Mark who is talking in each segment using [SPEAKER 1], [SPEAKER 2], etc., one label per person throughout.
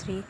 [SPEAKER 1] 3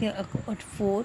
[SPEAKER 1] 4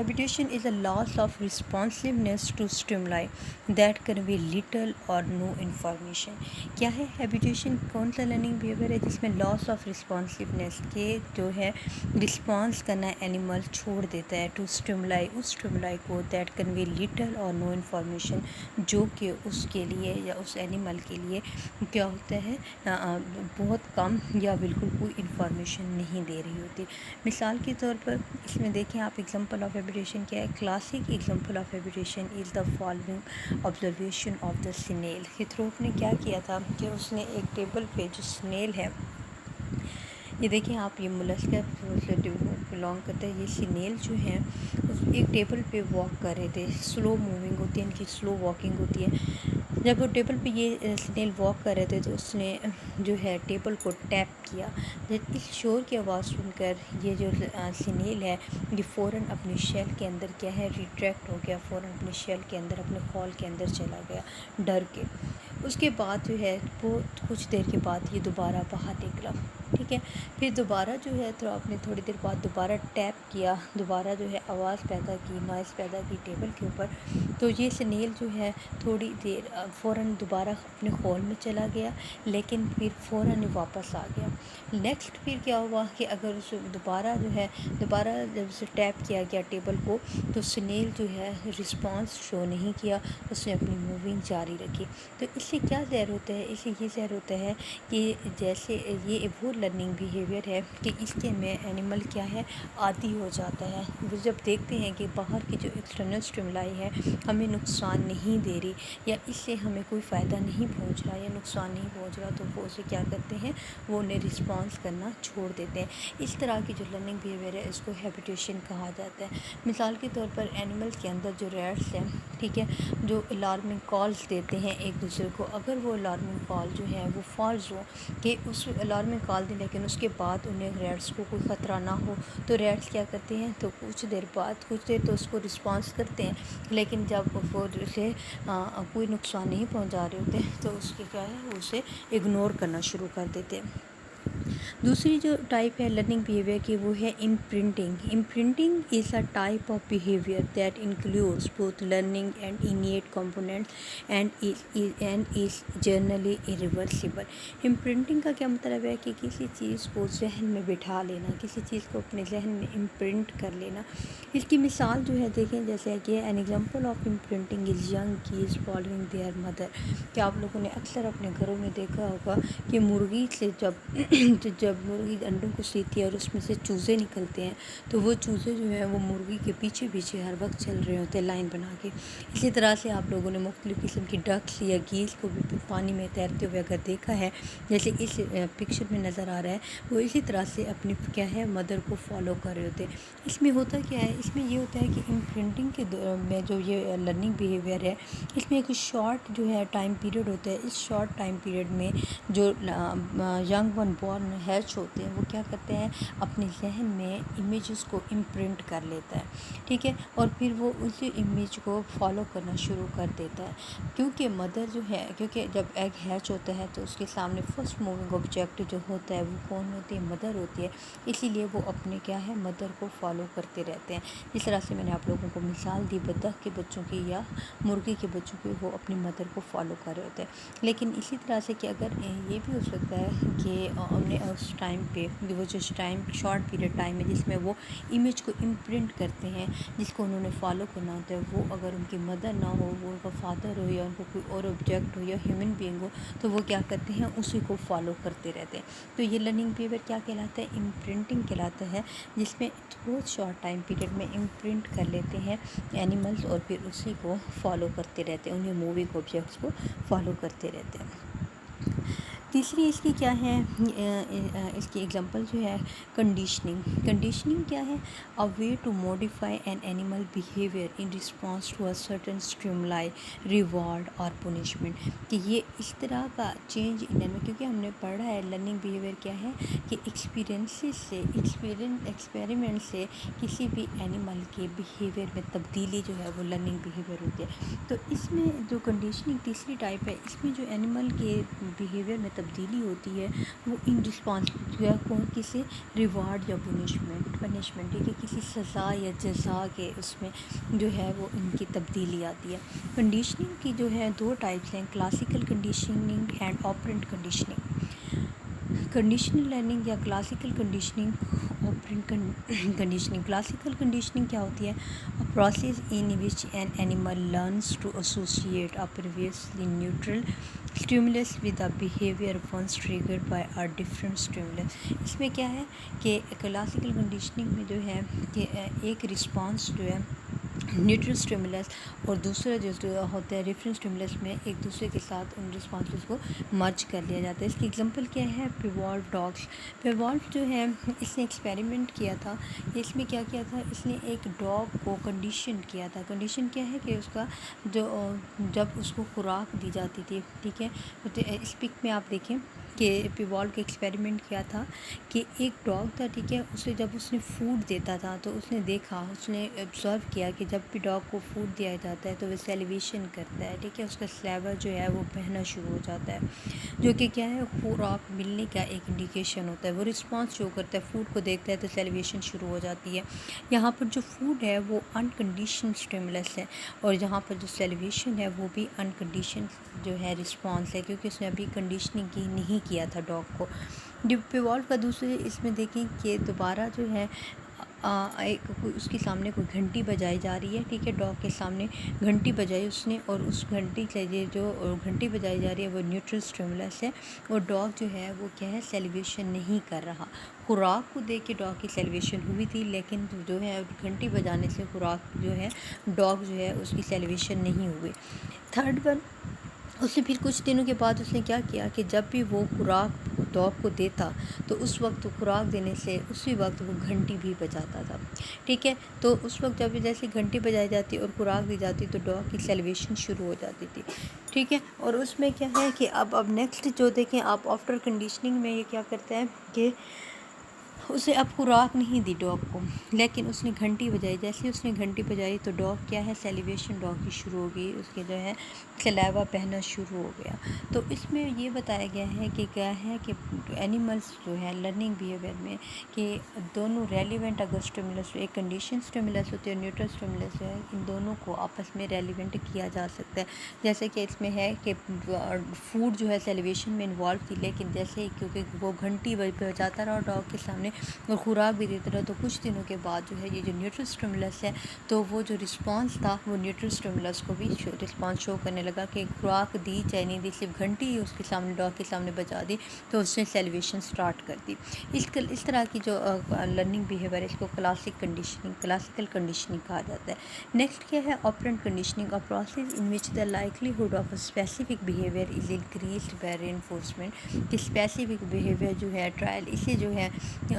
[SPEAKER 1] Habitation is a loss of responsiveness to stimuli that convey little or no information. کیا ہے ہیبیٹیشن؟ کون سا learning behaviour ہے جس میں لاس آف رسپانسونیس کے جو ہے رسپانس کرنا اینیمل چھوڑ دیتا ہے ٹو اسٹیمولائی، اس اسٹیمولائی کو دیٹ کنوے لٹل اور نو انفارمیشن، جو کہ اس کے لیے یا اس اینیمل کے لیے کیا ہوتا ہے بہت کم یا بالکل کوئی انفارمیشن نہیں دے رہی ہوتی. مثال کے طور پر اس میں دیکھیں آپ ایگزامپل آف ہیبیٹیشن کیا ہے. Classic example of habituation is the following observation of the snail. ہیتھروپ نے کیا کیا تھا کہ اس نے ایک ٹیبل پہ جو سنیل ہے، یہ دیکھیں آپ، یہ مولسکا سے بلانگ کرتا ہے. یہ سنیل جو ہیں ایک ٹیبل پہ واک کر رہے تھے، سلو موونگ ہوتی ہے ان کی، سلو واکنگ ہوتی ہے. جب وہ ٹیبل پہ یہ سنیل واک کر رہے تھے تو اس نے جو ہے ٹیبل کو ٹیپ کیا. جب اس شور کی آواز سن کر یہ جو سنیل ہے یہ فوراً اپنی شیل کے اندر کیا ہے ریٹریکٹ ہو گیا، فوراً اپنی شیل کے اندر، اپنے خول کے اندر چلا گیا ڈر کے. اس کے بعد جو ہے بہت کچھ دیر کے بعد یہ دوبارہ باہر نکلا. ٹھیک ہے، پھر دوبارہ جو ہے تو آپ نے تھوڑی دیر بعد دوبارہ ٹیپ کیا، دوبارہ جو ہے آواز پیدا کی، نوائز پیدا کی ٹیبل کے اوپر. تو یہ سنیل جو ہے تھوڑی دیر فوراً دوبارہ اپنے خول میں چلا گیا، لیکن پھر فوراً واپس آ گیا. نیکسٹ پھر کیا ہوا کہ اگر اسے دوبارہ جو ہے دوبارہ جب اسے ٹیپ کیا گیا ٹیبل کو تو سنیل جو ہے رسپانس شو نہیں کیا، اس نے اپنی موونگ جاری رکھی. تو اس سے کیا ظاہر ہوتا ہے؟ اس سے یہ ظاہر ہوتا ہے کہ جیسے یہ وہ لرننگ بیہیویئر ہے کہ اس کے میں اینیمل کیا ہے عادی ہو جاتا ہے. وہ جب دیکھتے ہیں کہ باہر کی جو ایکسٹرنل اسٹیمولائی ہے ہمیں نقصان نہیں دے رہی یا اس سے ہمیں کوئی فائدہ نہیں پہنچ رہا یا نقصان نہیں پہنچ رہا، تو وہ اسے کیا کرتے ہیں، وہ انہیں رسپانس کرنا چھوڑ دیتے ہیں. اس طرح کی جو لرننگ بیہیویئر ہے اس کو ہیبیٹیشن کہا جاتا ہے. مثال کے طور پر اینیملس کے اندر جو ریٹس ہیں، ٹھیک ہے، جو الارمنگ کالز دیتے ہیں ایک دوسرے کو، اگر وہ الارمنگ کال جو ہے وہ فالس ہو کہ اس الارمنگ کال دیں لیکن اس کے بعد انہیں ریٹس کو کوئی خطرہ نہ ہو، تو ریٹس کیا کرتے ہیں، تو کچھ دیر بعد کچھ دیر تو اس کو رسپانس کرتے ہیں، لیکن جب وہ اسے کوئی نقصان نہیں پہنچا رہے ہوتے تو اس کے کیا ہے وہ اسے اگنور کرنا شروع کر دیتے ہیں. دوسری جو ٹائپ ہے لرننگ بیہیویئر کی وہ ہے imprinting. Imprinting is a type of behaviour that includes both learning and innate components and is generally irreversible. Imprinting کا کیا مطلب ہے کہ کسی چیز کو ذہن میں بٹھا لینا، کسی چیز کو اپنے ذہن میں امپرنٹ کر لینا. اس کی مثال جو ہے دیکھیں جیسے کہ an example of imprinting is young geese following their mother. کہ آپ لوگوں نے اکثر اپنے گھروں میں دیکھا ہوگا کہ مرغی سے جب مرغی انڈوں کو سیتی ہے اور اس میں سے چوزے نکلتے ہیں تو وہ چوزے جو ہیں وہ مرغی کے پیچھے پیچھے ہر وقت چل رہے ہوتے ہیں لائن بنا کے. اسی طرح سے آپ لوگوں نے مختلف قسم کی ڈکس یا گیز کو بھی پانی میں تیرتے ہوئے اگر دیکھا ہے، جیسے اس پکچر میں نظر آ رہا ہے، وہ اسی طرح سے اپنی کیا ہے مدر کو فالو کر رہے ہوتے ہیں. اس میں ہوتا کیا ہے، اس میں یہ ہوتا ہے کہ امپرنٹنگ کے میں جو یہ لرننگ بیہیویئر ہے اس میں ایک شارٹ جو ہے ٹائم پیریڈ ہوتا ہے. اس شارٹ ٹائم پیریڈ میں جو ینگ ون بورن ہیچ ہوتے ہیں وہ کیا کرتے ہیں، اپنے ذہن میں امیجز کو امپرنٹ کر لیتا ہے. ٹھیک ہے، اور پھر وہ اسی امیج کو فالو کرنا شروع کر دیتا ہے. کیونکہ مدر جو ہے، کیونکہ جب ایگ ہیچ ہوتا ہے تو اس کے سامنے فرسٹ موونگ آبجیکٹ جو ہوتا ہے وہ کون ہوتی ہے، مدر ہوتی ہے. اسی لیے وہ اپنے کیا ہے مدر کو فالو کرتے رہتے ہیں. اس طرح سے میں نے آپ لوگوں کو مثال دی بطخ کے بچوں کی یا مرغی کے بچوں کی، وہ اپنی مدر کو فالو کر رہے ہوتے ہیں. لیکن اسی طرح سے کہ اگر یہ بھی ہو سکتا ہے کہ انہیں اس ٹائم پہ وہ جو ٹائم شارٹ پیریڈ ٹائم ہے جس میں وہ امیج کو امپرنٹ کرتے ہیں جس کو انہوں نے فالو کرنا ہوتا ہے، وہ اگر ان کی مدر نہ ہو، وہ ان کا فادر ہو یا ان کو کوئی اور آبجیکٹ ہو یا ہیومن بینگ ہو، تو وہ کیا کرتے ہیں اسی کو فالو کرتے رہتے ہیں. تو یہ لرننگ بیہیویئر کیا کہلاتا ہے، امپرنٹنگ کہلاتا ہے، جس میں بہت شارٹ ٹائم پیریڈ میں امپرنٹ کر لیتے ہیں اینیملز اور پھر اسی کو فالو کرتے رہتے ہیں، انہیں موونگ آبجیکٹس کو فالو کرتے رہتے ہیں. تیسری اس کی کیا ہے، اس کی ایگزامپل جو ہے کنڈیشننگ. کنڈیشننگ کیا ہے، a way to modify an animal behaviour in response to a certain stimuli, reward اور پنشمنٹ. کہ یہ اس طرح کا چینج ان میں، کیونکہ ہم نے پڑھا ہے لرننگ بیہیویئر کیا ہے کہ ایکسپیرینسز سے ایکسپیریمنٹ سے کسی بھی اینیمل کے بیہیویئر میں تبدیلی جو ہے وہ لرننگ بیہیویئر ہوتی ہے. تو اس میں جو کنڈیشننگ تیسری ٹائپ ہے، اس میں جو اینیمل کے بیہیویئر میں تبدیلی ہوتی ہے وہ ان رسپانس جو ہے کون کسی ریوارڈ یا پنشمنٹ ٹھیک ہے، کسی سزا یا جزا کے اس میں جو ہے وہ ان کی تبدیلی آتی ہے۔ کنڈیشننگ کی جو ہے دو ٹائپس ہیں، classical conditioning and operant conditioning. Conditional learning یا classical conditioning, operant conditioning. Classical conditioning کیا ہوتی ہے؟ A process in which an animal learns to associate a previously neutral stimulus with a behavior once triggered by a different stimulus۔ اس میں کیا ہے کہ classical conditioning میں جو ہے کہ ایک رسپانس جو ہے نیوٹرل اسٹیمولس اور دوسرا جو ہوتا ہے ریفرنس اسٹیمولس میں ایک دوسرے کے ساتھ ان رسپانسز کو مرج کر لیا جاتا ہے۔ اس کی ایگزامپل کیا ہے؟ پیوالو ڈاگس۔ پیوالو جو ہے اس نے ایکسپیریمنٹ کیا تھا، اس میں کیا کیا تھا، اس نے ایک ڈاگ کو کنڈیشن کیا تھا۔ کنڈیشن کیا ہے کہ اس کا جو جب اس کو خوراک دی جاتی تھی ٹھیک ہے، تو اس پک میں آپ دیکھیں کہ پیوالو کا ایکسپیریمنٹ کیا تھا کہ ایک ڈاگ تھا ٹھیک ہے، اسے جب اس نے فوڈ دیتا تھا تو اس نے دیکھا، اس نے آبزرو کیا کہ جب بھی ڈاگ کو فوڈ دیا جاتا ہے تو وہ سیلیویشن کرتا ہے ٹھیک ہے، اس کا سلیور جو ہے وہ بہنا شروع ہو جاتا ہے، جو کہ کیا ہے خوراک ملنے کا ایک انڈیکیشن ہوتا ہے۔ وہ رسپانس شو کرتا ہے، فوڈ کو دیکھتا ہے تو سیلیویشن شروع ہو جاتی ہے۔ یہاں پر جو فوڈ ہے وہ انکنڈیشن اسٹیمولس ہے، اور یہاں پر جو سیلیویشن ہے وہ بھی انکنڈیشن جو ہے رسپانس ہے، کیونکہ اس نے ابھی کنڈیشننگ کی نہیں کیا تھا ڈاگ کو۔ پیوالو کا دوسرے اس میں دیکھیں کہ دوبارہ جو ہے ایک اس کے سامنے کوئی گھنٹی بجائی جا رہی ہے ٹھیک ہے، ڈاگ کے سامنے گھنٹی بجائی اس نے، اور اس گھنٹی کے لیے جو گھنٹی بجائی جا رہی ہے وہ نیوٹرل اسٹیمولس ہے، اور ڈاگ جو ہے وہ کیا ہے سیلیویشن نہیں کر رہا۔ خوراک کو دیکھ کے ڈاگ کی سیلیویشن ہوئی تھی، لیکن جو ہے گھنٹی بجانے سے خوراک جو ہے ڈاگ جو ہے اس کی سیلیویشن نہیں ہوئی۔ تھرڈ ون، اس نے پھر کچھ دنوں کے بعد اس نے کیا کیا کہ جب بھی وہ خوراک ڈاگ کو دیتا تو اس وقت خوراک دینے سے اسی وقت وہ گھنٹی بھی بجاتا تھا ٹھیک ہے، تو اس وقت جب جیسے گھنٹی بجائی جاتی اور خوراک دی جاتی تو ڈاگ کی سیلیویشن شروع ہو جاتی تھی ٹھیک ہے۔ اور اس میں کیا ہے کہ اب نیکسٹ جو دیکھیں آپ آفٹر کنڈیشننگ میں یہ کیا کرتا ہے کہ اسے اب خوراک نہیں دی ڈاگ کو، لیکن اس نے گھنٹی بجائی، جیسے اس نے گھنٹی بجائی تو ڈاگ کیا ہے سیلیویشن ڈاگ کی شروع ہو گئی، اس کے جو ہے سلیوا بہنا شروع ہو گیا۔ تو اس میں یہ بتایا گیا ہے کہ کیا ہے کہ اینیملس جو ہے لرننگ بیہیویئر میں کہ دونوں ریلیونٹ اگر اسٹیمولس ایک کنڈیشن اسٹیمولس ہوتی ہے اور نیوٹرل اسٹیمولس جو ہے ان دونوں کو آپس میں ریلیونٹ کیا جا سکتا ہے، جیسے کہ اس میں ہے کہ فوڈ جو ہے سیلیویشن میں انوالو تھی، لیکن جیسے کیونکہ وہ گھنٹی بجاتا رہا ڈاگ کے سامنے اور خوراک بھی دیتا رہا، تو کچھ دنوں کے بعد جو ہے یہ جو نیوٹرل اسٹیمولس ہے تو وہ جو رسپانس تھا وہ نیوٹرل اسٹیمولس کو بھی رسپانس شو کرنے لگا کہ خوراک دی چاہے نہیں دی، صرف گھنٹی ہی اس کے سامنے ڈاگ کے سامنے بجا دی تو اس نے سیلیویشن سٹارٹ کر دی۔ اس طرح کی جو لرننگ بیہیویئر ہے اس کو کلاسیکل کنڈیشننگ کہا جاتا ہے۔ نیکسٹ کیا ہے operant conditioning, a process in which the likelihood of a specific behavior is increased by reinforcement۔ کہ اسپیسیفک بیہیویئر جو ہے ٹرائل، اسے جو ہے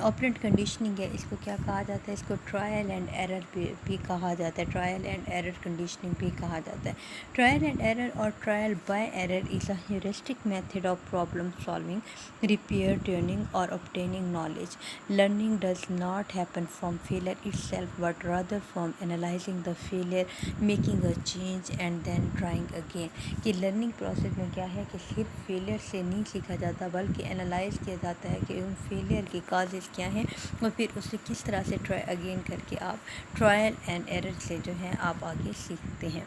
[SPEAKER 1] آپرینٹ کنڈیشننگ ہے، اس کو کیا کہا جاتا ہے؟ اس کو ٹرائل اینڈ ایرر بھی کہا جاتا ہے، ٹرائل اینڈ ایرر کنڈیشننگ بھی کہا جاتا ہے۔ ٹرائل اینڈ ایرر اور trial by error is a heuristic method of problem solving, repair training اور obtaining knowledge۔ Learning does not happen from failure itself but rather from analyzing the failure, making a change and then trying again۔ کہ learning process میں کیا ہے کہ صرف failure سے نہیں سیکھا جاتا بلکہ انالائز کیا جاتا ہے کہ ان فیلئر کے کازز کیا ہیں، اور پھر اسے کس طرح سے ٹرائی اگین کر کے آپ ٹرائل اینڈ ایرر سے جو ہے آپ آگے سیکھتے ہیں۔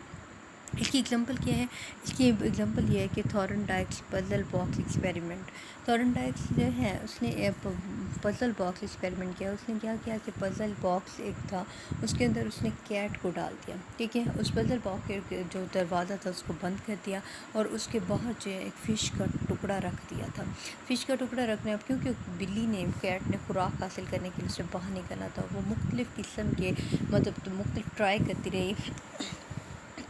[SPEAKER 1] اس کی ایگزامپل کیا ہے؟ اس کی ایگزامپل یہ ہے کہ تھورنڈائکس پزل باکس ایکسپیریمنٹ۔ تھورنڈائکس جو ہے اس نے پزل باکس ایکسپیریمنٹ کیا، اس نے کیا کیا کہ پزل باکس ایک تھا، اس کے اندر اس نے کیٹ کو ڈال دیا ٹھیک ہے، اس پزل باکس کے جو دروازہ تھا اس کو بند کر دیا اور اس کے باہر جو ہے ایک فش کا ٹکڑا رکھ دیا تھا۔ فش کا ٹکڑا رکھنے اب کیونکہ بلی نے کیٹ نے خوراک حاصل کرنے کے لیے اسے باہر نکلنا تھا، وہ مختلف قسم کے مطلب مختلف ٹرائی کرتی رہی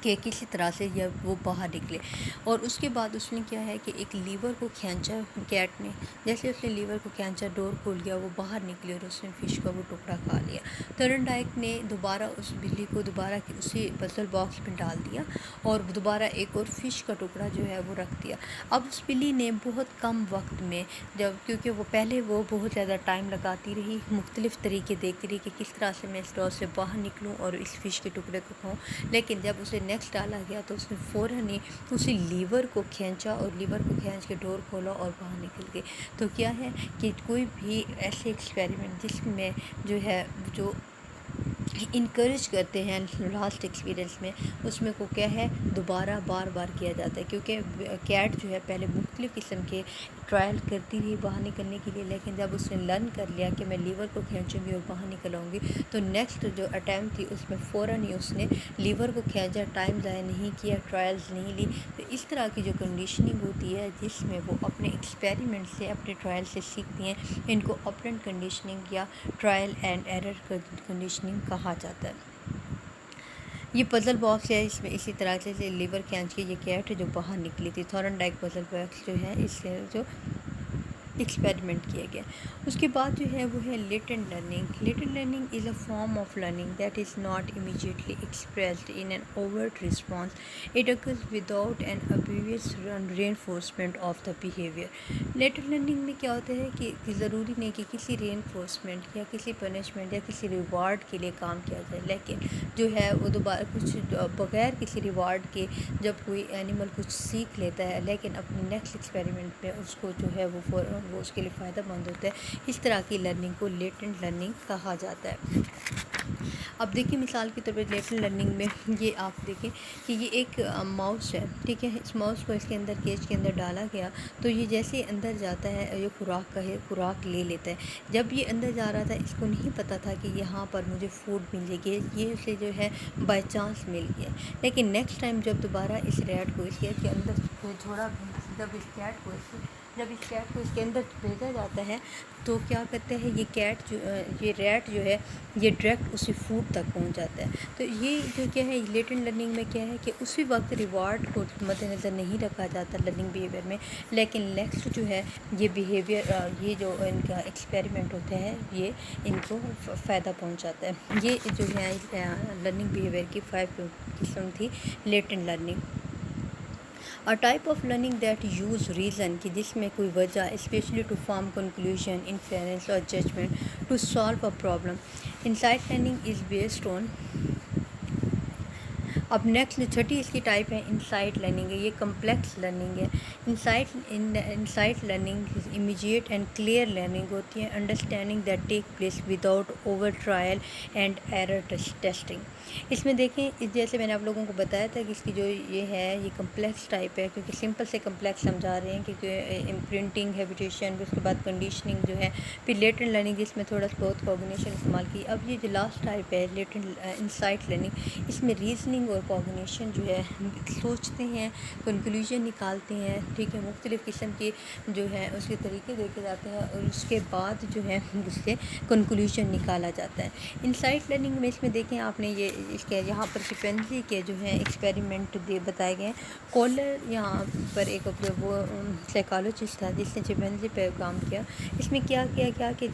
[SPEAKER 1] کہ کسی طرح سے یا وہ باہر نکلے، اور اس کے بعد اس نے کیا ہے کہ ایک لیور کو کھینچا کیٹ نے، جیسے اس نے لیور کو کھینچا ڈور کھول گیا، وہ باہر نکلی اور اس نے فش کا وہ ٹکڑا کھا لیا۔ تھورنڈائک نے دوبارہ اس بلی کو دوبارہ اسی پزل باکس میں ڈال دیا اور دوبارہ ایک اور فش کا ٹکڑا جو ہے وہ رکھ دیا۔ اب اس بلی نے بہت کم وقت میں کیونکہ وہ پہلے وہ بہت زیادہ ٹائم لگاتی رہی، مختلف طریقے دیکھتی رہی کہ کس طرح سے میں اس ڈور سے باہر نکلوں اور اس فش کے ٹکڑے کو کھاؤں، لیکن جب اسے نیکسٹ ڈالا گیا تو اس نے فوراً ہی اسی لیور کو کھینچا اور لیور کو کھینچ کے ڈور کھولا اور باہر نکل گئے۔ تو کیا ہے کہ کوئی بھی ایسے ایکسپیریمنٹ جس میں جو ہے جو انکریج کرتے ہیں لاسٹ ایکسپیرینس میں، اس میں کو کیا ہے دوبارہ بار بار کیا جاتا ہے، کیونکہ کیٹ جو ہے پہلے مختلف قسم کے ٹرائل کرتی رہی باہر نکلنے کے لیے، لیکن جب اس نے لرن کر لیا کہ میں لیور کو کھینچوں گی اور باہر نکل آؤں گی، تو نیکسٹ جو اٹیمپٹ تھی اس میں فوراً ہی اس نے لیور کو کھینچا، ٹائم ضائع نہیں کیا، ٹرائلز نہیں لی۔ تو اس طرح کی جو کنڈیشننگ ہوتی ہے جس میں وہ اپنے ایکسپیریمنٹ سے اپنے ٹرائل سے سیکھتی ہیں، ان کو آپرینٹ کنڈیشننگ یا ٹرائل اینڈ ایرر کنڈیشننگ کہا جاتا ہے۔ یہ پزل باکس ہے، اس میں اسی طرح سے لیور کھینچ کے یہ کیٹ جو باہر نکلی تھی، تھورنڈائک پزل باکس جو ہے اس سے جو ایکسپیریمنٹ کیا گیا۔ اس کے بعد جو ہے وہ ہے latent learning. Latent learning is a form of learning that is not immediately expressed in an avert response, it occurs without an obvious reinforcement of the behaviour. Latent learning میں کیا ہوتا ہے کہ ضروری نہیں کہ کسی ری انفورسمنٹ یا کسی پنشمنٹ یا کسی ریوارڈ کے لیے کام کیا جائے، لیکن جو ہے وہ دوبارہ کچھ بغیر کسی ریوارڈ کے جب کوئی اینیمل کچھ سیکھ لیتا ہے لیکن اپنے نیکسٹ ایکسپیریمنٹ میں اس کو جو ہے وہ اس کے لیے فائدہ مند ہوتا ہے، اس طرح کی لرننگ کو لیٹنٹ لرننگ کہا جاتا ہے۔ اب دیکھیں مثال کے طور پر لیٹنٹ لرننگ میں یہ آپ دیکھیں کہ یہ ایک ماؤس ہے، ٹھیک ہے، اس ماؤس کو اس کے اندر کیج کے اندر ڈالا گیا تو یہ جیسے اندر جاتا ہے یہ خوراک لے لیتا ہے۔ جب یہ اندر جا رہا تھا اس کو نہیں پتہ تھا کہ یہاں پر مجھے فوڈ ملے گی، یہ اسے جو ہے بائی چانس مل گیا، لیکن نیکسٹ ٹائم جب دوبارہ اس ریٹ کو اس کیج کے اندر چھوڑا، جب اس کیٹ کو اس کے اندر بھیجا جاتا ہے تو کیا کرتے ہیں یہ ریٹ جو ہے یہ ڈائریکٹ اسی فوڈ تک پہنچ جاتا ہے۔ تو یہ جو کیا ہے لیٹنٹ لرننگ میں کیا ہے کہ اسی وقت ریوارڈ کو مد نظر نہیں رکھا جاتا لرننگ بیہیویئر میں، لیکن نیکسٹ جو ہے یہ بیہیویئر یہ جو ان کا ایکسپیریمنٹ ہوتا ہے یہ ان کو فائدہ پہنچاتا ہے۔ یہ جو ہے لرننگ بیہیویئر کی 5 قسم تھی latent learning. A type of learning that use reason کہ جس میں کوئی وجہ especially to form conclusion, inference or judgment to solve a problem. Insight learning is based on اب نیکسٹ چھٹی اس کی ٹائپ ہے انسائٹ لرننگ ہے، یہ کمپلیکس لرننگ ہے۔ Insight learning immediate and clear learning ہوتی ہے، understanding that take place without over trial and error testing. اس میں دیکھیں جیسے میں نے آپ لوگوں کو بتایا تھا کہ اس کی جو یہ ہے یہ کمپلیکس ٹائپ ہے، کیونکہ سمپل سے کمپلیکس سمجھا رہے ہیں کیونکہ امپرنٹنگ ہیبیٹیشن اس کے بعد کنڈیشننگ جو ہے، پھر لیٹنٹ لرننگ جس میں تھوڑا سا بہت کوگنیشن استعمال کی۔ اب یہ جو لاسٹ ٹائپ ہے لیٹنٹ انسائٹ لرننگ، اس میں ریزننگ اور کوگنیشن جو ہے سوچتے ہیں، کنکلوژن نکالتے ہیں، ٹھیک ہے، مختلف قسم کی جو ہے اس کے طریقے دیکھے جاتے ہیں اور اس کے بعد جو ہے اس سے کنکلوژن نکالا جاتا ہے۔ انسائٹ لرننگ میں اس میں دیکھیں آپ نے یہ اس کے یہاں پر چپینزی کے جو ہیں ایکسپیریمنٹ بتائے گئے ہیں۔ کولر یہاں پر ایک وہ سائیکالوجسٹ تھا جس نے چپینزی پہ کام کیا، اس میں کیا کیا کہ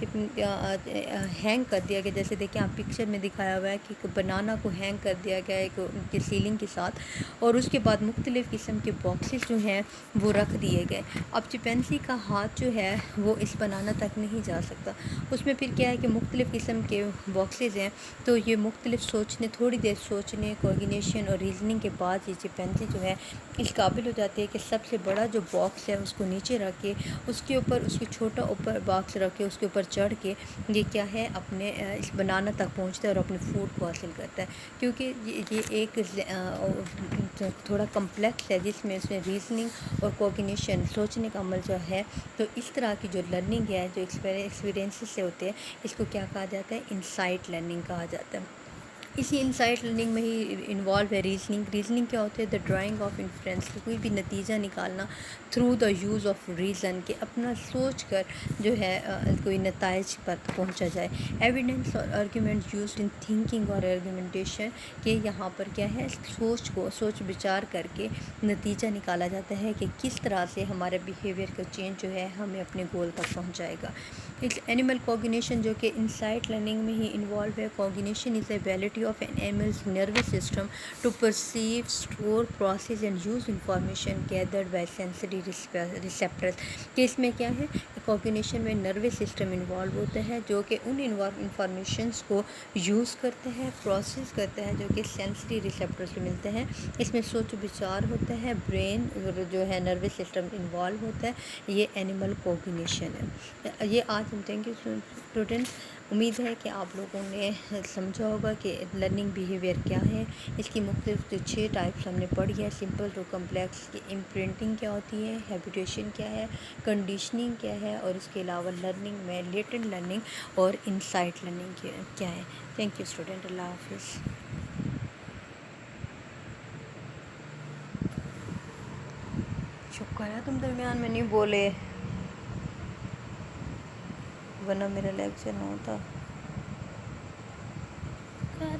[SPEAKER 1] ہینگ کر دیا گیا، جیسے دیکھیں آپ پکچر میں دکھایا ہوا ہے کہ ایک بنانا کو ہینگ کر دیا گیا ایک سیلنگ کے ساتھ، اور اس کے بعد مختلف قسم کے باکسز جو ہیں وہ رکھ دیے گئے۔ اب چپینزی کا ہاتھ جو ہے وہ اس بنانا تک نہیں جا سکتا، اس میں پھر کیا ہے کہ مختلف قسم کے باکسز ہیں، تو یہ مختلف تھوڑی دیر سوچنے، کوآرڈینیشن اور ریزننگ کے بعد یہ چپینزی جو ہے اس قابل ہو جاتی ہے کہ سب سے بڑا جو باکس ہے اس کو نیچے رکھ کے اس کے اوپر اس کو چھوٹا اوپر باکس رکھ کے اس کے اوپر چڑھ کے یہ کیا ہے اپنے اس بنانا تک پہنچتا ہے اور اپنے فوڈ کو حاصل کرتا ہے، کیونکہ یہ ایک تھوڑا کمپلیکس ہے جس میں اس میں ریزننگ اور کوگنیشن سوچنے کا عمل جو ہے، تو اس طرح کی جو لرننگ ہے جو ایکسپیرینسز سے ہوتے ہیں اس کو کیا کہا جاتا ہے انسائٹ لرننگ کہا جاتا ہے۔ اسی انسائٹ لرننگ میں ہی انوالو ہے ریزننگ۔ ریزننگ کیا ہوتا ہے دا ڈرائنگ آف انفرینس، کوئی بھی نتیجہ نکالنا through the use of reason, کہ اپنا سوچ کر جو ہے کوئی نتائج پر پہنچا جائے۔ ایویڈنس اور آرگیومنٹ یوزڈ ان تھنکنگ اور آرگیومنٹیشن، کہ یہاں پر کیا ہے سوچ بچار کر کے نتیجہ نکالا جاتا ہے کہ کس طرح سے ہمارا بیہیویئر کا چینج جو ہے ہمیں اپنے گول تک پہنچائے گا۔ ایک اینیمل کوگنیشن جو کہ انسائٹ لرننگ میں ہی انوالو ہے۔ Cognition is a ability ability of an animal's nervous system to perceive, store, process and use information gathered by sensory receptors. کہ اس میں کیا ہے، کوگنیشن میں نروس سسٹم انوالو ہوتا ہے جو کہ ان انفارمیشنس کو یوز کرتا ہے، پروسیس کرتا ہے، جو کہ سینسری ریسیپٹر سے ملتے ہیں. اس میں سوچ بچار ہوتا ہے، برین جو ہے نروس سسٹم انوالو ہوتا ہے. یہ اینیمل کوگنیشن ہے. یہ آج ہم تھینک یو اسٹوڈنٹ. امید ہے کہ آپ لوگوں نے سمجھا ہوگا کہ لرننگ بیہیویئر کیا ہے. اس کی مختلف 6 ٹائپس ہم نے پڑھی ہے. سمپل ٹو کمپلیکس کی امپرنٹنگ کیا ہوتی ہے، ہیبیٹیشن کیا ہے، کنڈیشننگ کیا ہے، اور اس کے علاوہ لرننگ میں لیٹنٹ لرننگ اور انسائٹ لرننگ کیا ہے. Thank you student. اللہ حافظ. شکر ہے تم درمیان میں نہیں بولے، ورنہ میرا لیکچر نہ ہوتا.